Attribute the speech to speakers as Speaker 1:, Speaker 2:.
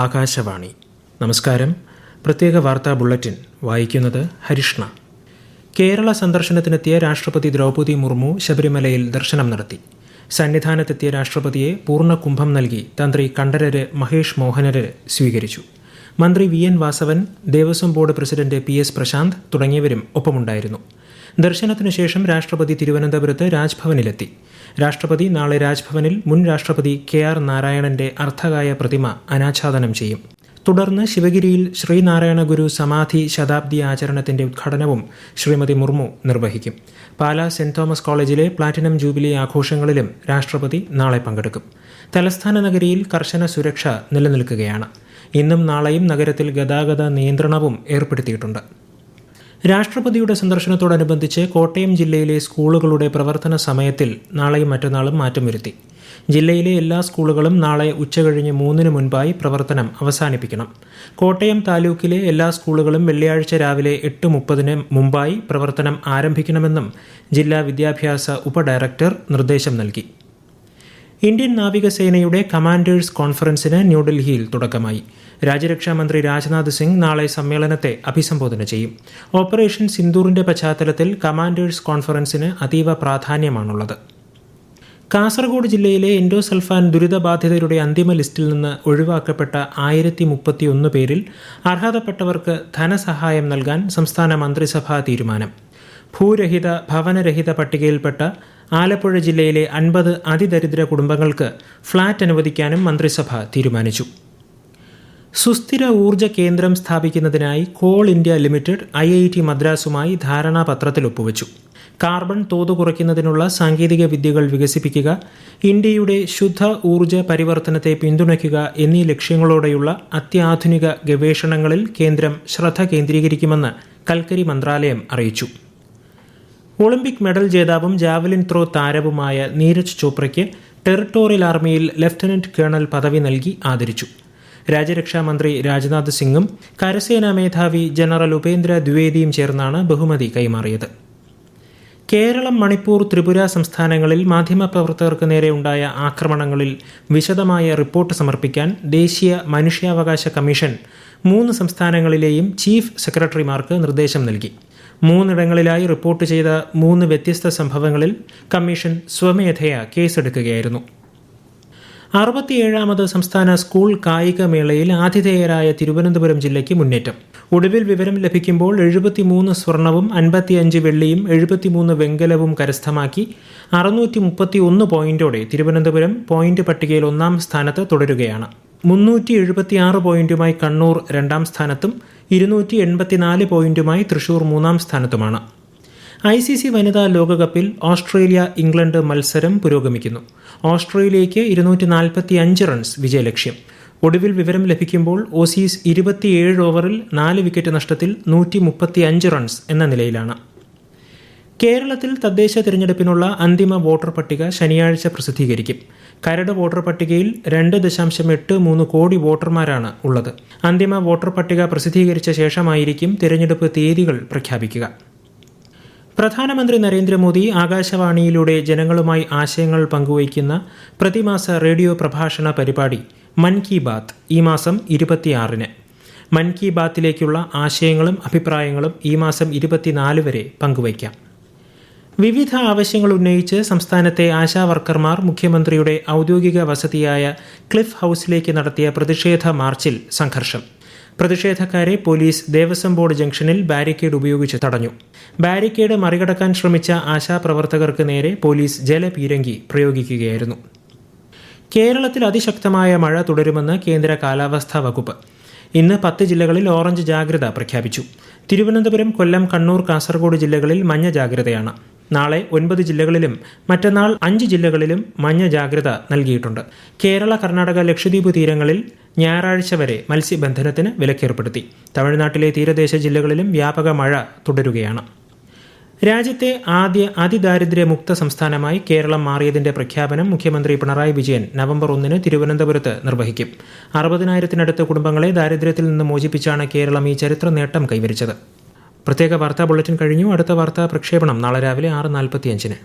Speaker 1: ആകാശവാണി. നമസ്കാരം. പ്രത്യേക വാർത്താ ബുള്ളറ്റിൻ വായിക്കുന്നത് ഹരിഷ്ണ. കേരള സന്ദർശനത്തിനെത്തിയ രാഷ്ട്രപതി ദ്രൗപദി മുർമു ശബരിമലയിൽ ദർശനം നടത്തി. സന്നിധാനത്തെത്തിയ രാഷ്ട്രപതിയെ പൂർണ്ണ കുംഭം നൽകി തന്ത്രി കണ്ഠരര് മഹേഷ് മോഹനര് സ്വീകരിച്ചു. മന്ത്രി VN Vasavan, Devaswom board president PS Prashanth തുടങ്ങിയവരും ഒപ്പമുണ്ടായിരുന്നു. ദർശനത്തിനു ശേഷം രാഷ്ട്രപതി തിരുവനന്തപുരത്ത് രാജ്ഭവനിലെത്തി. രാഷ്ട്രപതി നാളെ രാജ്ഭവനിൽ മുൻ രാഷ്ട്രപതി KR നാരായണന്റെ അർദ്ധകായ പ്രതിമ അനാച്ഛാദനം ചെയ്യും. തുടർന്ന് ശിവഗിരിയിൽ ശ്രീനാരായണ ഗുരു സമാധി ശതാബ്ദി ആചരണത്തിന്റെ ഉദ്ഘാടനവും ശ്രീമതി മുർമു നിർവഹിക്കും. പാലാ സെന്റ് തോമസ് കോളേജിലെ പ്ലാറ്റിനം ജൂബിലി ആഘോഷങ്ങളിലും രാഷ്ട്രപതി നാളെ പങ്കെടുക്കും. തലസ്ഥാന നഗരിയിൽ കർശന സുരക്ഷ നിലനിൽക്കുകയാണ്. ഇന്നും നാളെയും നഗരത്തിൽ ഗതാഗത നിയന്ത്രണവും ഏർപ്പെടുത്തിയിട്ടുണ്ട്. രാഷ്ട്രപതിയുടെ സന്ദർശനത്തോടനുബന്ധിച്ച് കോട്ടയം ജില്ലയിലെ സ്കൂളുകളുടെ പ്രവർത്തന സമയത്തിൽ നാളെയും മറ്റന്നാളും മാറ്റം വരുത്തി. ജില്ലയിലെ എല്ലാ സ്കൂളുകളും നാളെ ഉച്ചകഴിഞ്ഞ് 3 മുൻപായി പ്രവർത്തനം അവസാനിപ്പിക്കണം. കോട്ടയം താലൂക്കിലെ എല്ലാ സ്കൂളുകളും വെള്ളിയാഴ്ച രാവിലെ 8:30 മുമ്പായി പ്രവർത്തനം ആരംഭിക്കണമെന്നും ജില്ലാ വിദ്യാഭ്യാസ ഉപഡയറക്ടർ നിർദ്ദേശം നൽകി. ഇന്ത്യൻ നാവികസേനയുടെ കമാൻഡേഴ്സ് കോൺഫറൻസിന് ന്യൂഡൽഹിയിൽ തുടക്കമായി. രാജ്യരക്ഷാമന്ത്രി രാജ്നാഥ് സിംഗ് നാളെ സമ്മേളനത്തെ അഭിസംബോധന ചെയ്യും. ഓപ്പറേഷൻ സിന്ദൂറിന്റെ പശ്ചാത്തലത്തിൽ കമാൻഡേഴ്സ് കോൺഫറൻസിന് അതീവ പ്രാധാന്യമാണുള്ളത്. കാസർഗോഡ് ജില്ലയിലെ എൻഡോസൾഫാൻ ദുരിതബാധിതരുടെ അന്തിമ ലിസ്റ്റിൽ നിന്ന് ഒഴിവാക്കപ്പെട്ട 1031 പേരിൽ അർഹതപ്പെട്ടവർക്ക് ധനസഹായം നൽകാൻ സംസ്ഥാന മന്ത്രിസഭാ തീരുമാനം. ഭൂരഹിത ഭവനരഹിത പട്ടികയിൽപ്പെട്ട ആലപ്പുഴ ജില്ലയിലെ 50 അതിദരിദ്ര കുടുംബങ്ങൾക്ക് ഫ്ളാറ്റ് അനുവദിക്കാനും മന്ത്രിസഭ തീരുമാനിച്ചു. സുസ്ഥിര ഊർജ്ജ കേന്ദ്രം സ്ഥാപിക്കുന്നതിനായി കോൾ ഇന്ത്യ ലിമിറ്റഡ് IIT മദ്രാസുമായി ധാരണാപത്രത്തിൽ ഒപ്പുവച്ചു. കാർബൺ തോത് കുറയ്ക്കുന്നതിനുള്ള സാങ്കേതിക വിദ്യകൾ വികസിപ്പിക്കുക, ഇന്ത്യയുടെ ശുദ്ധ ഊർജ്ജ പരിവർത്തനത്തെ പിന്തുണയ്ക്കുക എന്നീ ലക്ഷ്യങ്ങളോടെയുള്ള അത്യാധുനിക ഗവേഷണങ്ങളിൽ കേന്ദ്രം ശ്രദ്ധ കേന്ദ്രീകരിക്കുമെന്ന് കൽക്കരി മന്ത്രാലയം അറിയിച്ചു. ഒളിമ്പിക് മെഡൽ ജേതാവും ജാവലിൻ ത്രോ താരവുമായ നീരജ് ചോപ്രയ്ക്ക് ടെറിട്ടോറിയൽ ആർമിയിൽ ലഫ്റ്റനന്റ് കേണൽ പദവി നൽകി ആദരിച്ചു. രാജ്യരക്ഷാമന്ത്രി രാജ്നാഥ് സിംഗും കരസേനാ മേധാവി ജനറൽ ഉപേന്ദ്ര ദ്വിവേദിയും ചേർന്നാണ് ബഹുമതി കൈമാറിയത്. കേരളം, മണിപ്പൂർ, ത്രിപുര സംസ്ഥാനങ്ങളിൽ മാധ്യമപ്രവർത്തകർക്ക് നേരെ ഉണ്ടായ ആക്രമണങ്ങളിൽ വിശദമായ റിപ്പോർട്ട് സമർപ്പിക്കാൻ ദേശീയ മനുഷ്യാവകാശ കമ്മീഷൻ 3 സംസ്ഥാനങ്ങളിലെയും ചീഫ് സെക്രട്ടറിമാർക്ക് നിർദ്ദേശം നൽകി. 3 റിപ്പോർട്ട് ചെയ്ത 3 വ്യത്യസ്ത സംഭവങ്ങളിൽ കമ്മീഷൻ സ്വമേധയാ കേസെടുക്കുകയായിരുന്നു. 67ാമത് സംസ്ഥാന സ്കൂൾ കായിക മേളയിൽ ആതിഥേയരായ തിരുവനന്തപുരം ജില്ലയ്ക്ക് മുന്നേറ്റം. ഒടുവിൽ വിവരം ലഭിക്കുമ്പോൾ 73 സ്വർണവും 55 വെള്ളിയും 73 വെങ്കലവും കരസ്ഥമാക്കി 631 പോയിന്റോടെ തിരുവനന്തപുരം പോയിന്റ് പട്ടികയിൽ 1-ാം സ്ഥാനത്ത് തുടരുകയാണ്. 376 പോയിന്റുമായി കണ്ണൂർ 2-ാം സ്ഥാനത്തും 284 പോയിന്റുമായി തൃശൂർ 3-ാം സ്ഥാനത്തുമാണ്. ICC വനിതാ ലോകകപ്പിൽ ഓസ്ട്രേലിയ ഇംഗ്ലണ്ട് മത്സരം പുരോഗമിക്കുന്നു. ഓസ്ട്രേലിയയ്ക്ക് 245 റൺസ് വിജയലക്ഷ്യം. ഒടുവിൽ വിവരം ലഭിക്കുമ്പോൾ ഓസീസ് 27 ഓവറിൽ 4 വിക്കറ്റ് നഷ്ടത്തിൽ 135 റൺസ് എന്ന നിലയിലാണ്. കേരളത്തിൽ തദ്ദേശ തിരഞ്ഞെടുപ്പിനുള്ള അന്തിമ വോട്ടർ പട്ടിക ശനിയാഴ്ച പ്രസിദ്ധീകരിക്കും. കരട് വോട്ടർ പട്ടികയിൽ 2.83 കോടി വോട്ടർമാരാണ് ഉള്ളത്. അന്തിമ വോട്ടർ പട്ടിക പ്രസിദ്ധീകരിച്ച ശേഷമായിരിക്കും തിരഞ്ഞെടുപ്പ് തീയതികൾ പ്രഖ്യാപിക്കുക. പ്രധാനമന്ത്രി നരേന്ദ്രമോദി ആകാശവാണിയിലൂടെ ജനങ്ങളുമായി ആശയങ്ങൾ പങ്കുവയ്ക്കുന്ന പ്രതിമാസ റേഡിയോ പ്രഭാഷണ പരിപാടി മൻ കി ബാത്ത് ഈ മാസം 26-ന്. മൻ കി ബാത്തിലേക്കുള്ള ആശയങ്ങളും അഭിപ്രായങ്ങളും ഈ മാസം 24 വരെ പങ്കുവയ്ക്കാം. വിവിധ ആവശ്യങ്ങൾ ഉന്നയിച്ച് സംസ്ഥാനത്തെ ആശാവർക്കർമാർ മുഖ്യമന്ത്രിയുടെ ഔദ്യോഗിക വസതിയായ ക്ലിഫ് ഹൗസിലേക്ക് നടത്തിയ പ്രതിഷേധ മാർച്ചിൽ സംഘർഷം. പ്രതിഷേധക്കാരെ പോലീസ് ദേവസ്വം ബോർഡ് ജംഗ്ഷനിൽ ബാരിക്കേഡ് ഉപയോഗിച്ച് തടഞ്ഞു. ബാരിക്കേഡ് മറികടക്കാൻ ശ്രമിച്ച ആശാപ്രവർത്തകർക്ക് നേരെ പോലീസ് ജലപീരങ്കി പ്രയോഗിക്കുകയായിരുന്നു. കേരളത്തിൽ അതിശക്തമായ മഴ തുടരുമെന്ന് കേന്ദ്ര കാലാവസ്ഥാ വകുപ്പ്. ഇന്ന് 10 ജില്ലകളിൽ ഓറഞ്ച് ജാഗ്രത പ്രഖ്യാപിച്ചു. തിരുവനന്തപുരം, കൊല്ലം, കണ്ണൂർ, കാസർഗോഡ് ജില്ലകളിൽ മഞ്ഞ ജാഗ്രതയാണ്. നാളെ 9 ജില്ലകളിലും മറ്റന്നാൾ 5 ജില്ലകളിലും മഞ്ഞ ജാഗ്രത നൽകിയിട്ടുണ്ട്. കേരള, കർണാടക, ലക്ഷദ്വീപ് തീരങ്ങളിൽ ഞായറാഴ്ച വരെ മത്സ്യബന്ധനത്തിന് വിലക്കേർപ്പെടുത്തി. തമിഴ്നാട്ടിലെ തീരദേശ ജില്ലകളിലും വ്യാപക മഴ തുടരുകയാണ്. രാജ്യത്തെ ആദ്യ അതിദാരിദ്ര്യമുക്ത സംസ്ഥാനമായി കേരളം മാറിയതിന്റെ പ്രഖ്യാപനം മുഖ്യമന്ത്രി പിണറായി വിജയൻ നവംബർ 1-ന് തിരുവനന്തപുരത്ത് നിർവഹിക്കും. 60,000-നടുത്ത് കുടുംബങ്ങളെ ദാരിദ്ര്യത്തിൽ നിന്ന് മോചിപ്പിച്ചാണ് കേരളം ഈ ചരിത്ര നേട്ടം കൈവരിച്ചത്. പ്രത്യേക വാർത്താ ബുള്ളറ്റിൻ കഴിഞ്ഞു. അടുത്ത വാർത്താ പ്രക്ഷേപണം നാളെ രാവിലെ 6:45-ന്.